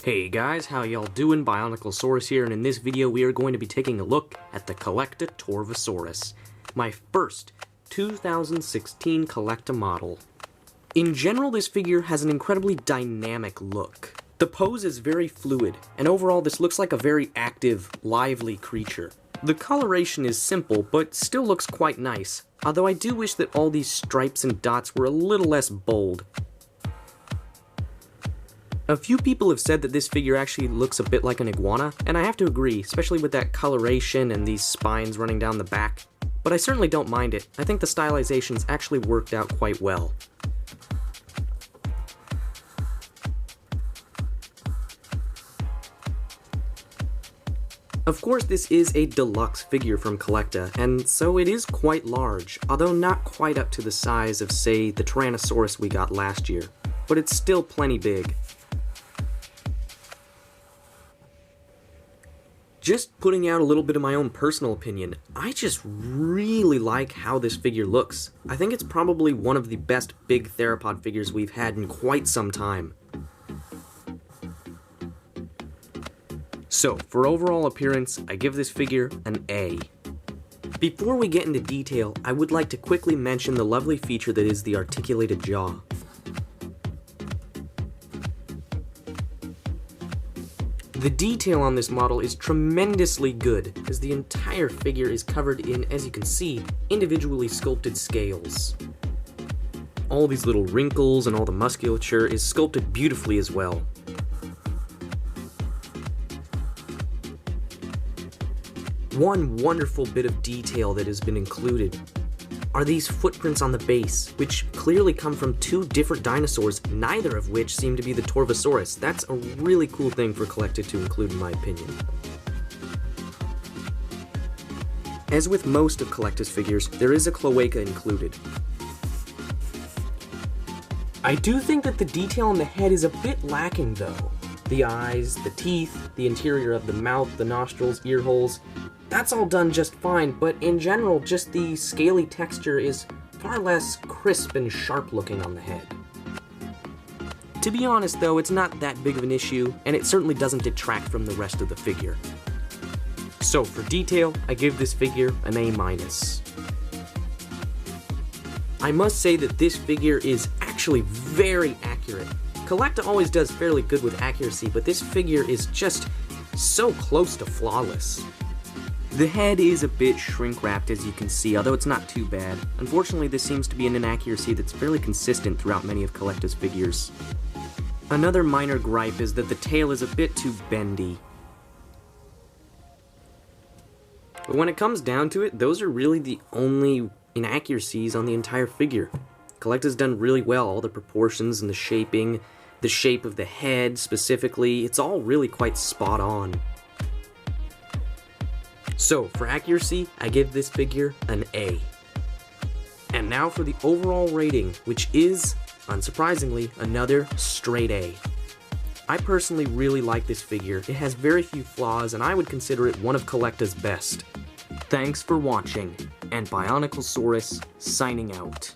Hey guys, how y'all doing? BionicleSaurus here, and in this video we are going to be taking a look at the CollectA Torvosaurus, my first 2016 CollectA model. In general, this figure has an incredibly dynamic look. The pose is very fluid, and overall this looks like a very active, lively creature. The coloration is simple, but still looks quite nice, although I do wish that all these stripes and dots were a little less bold. A few people have said that this figure actually looks a bit like an iguana, and I have to agree, especially with that coloration and these spines running down the back. But I certainly don't mind it. I think the stylization's actually worked out quite well. Of course, this is a deluxe figure from CollectA, and so it is quite large, although not quite up to the size of, say, the Tyrannosaurus we got last year. But it's still plenty big. Just putting out a little bit of my own personal opinion, I just really like how this figure looks. I think it's probably one of the best big theropod figures we've had in quite some time. So, for overall appearance, I give this figure an A. Before we get into detail, I would like to quickly mention the lovely feature that is the articulated jaw. The detail on this model is tremendously good, as the entire figure is covered in, as you can see, individually sculpted scales. All these little wrinkles and all the musculature is sculpted beautifully as well. One wonderful bit of detail that has been included are these footprints on the base, which clearly come from two different dinosaurs, neither of which seem to be the Torvosaurus. That's a really cool thing for CollectA to include, in my opinion. As with most of CollectA's figures, there is a cloaca included. I do think that the detail on the head is a bit lacking though. The eyes, the teeth, the interior of the mouth, the nostrils, ear holes, that's all done just fine, but in general, just the scaly texture is far less crisp and sharp looking on the head. To be honest though, it's not that big of an issue, and it certainly doesn't detract from the rest of the figure. So for detail, I give this figure an A-. I must say that this figure is actually very accurate. CollectA always does fairly good with accuracy, but this figure is just so close to flawless. The head is a bit shrink-wrapped, as you can see, although it's not too bad. Unfortunately, this seems to be an inaccuracy that's fairly consistent throughout many of CollectA's figures. Another minor gripe is that the tail is a bit too bendy. But when it comes down to it, those are really the only inaccuracies on the entire figure. CollectA's done really well, all the proportions and the shaping, the shape of the head specifically, it's all really quite spot on. So, for accuracy, I give this figure an A. And now for the overall rating, which is, unsurprisingly, another straight A. I personally really like this figure. It has very few flaws, and I would consider it one of CollectA's best. Thanks for watching, and BionicleSaurus signing out.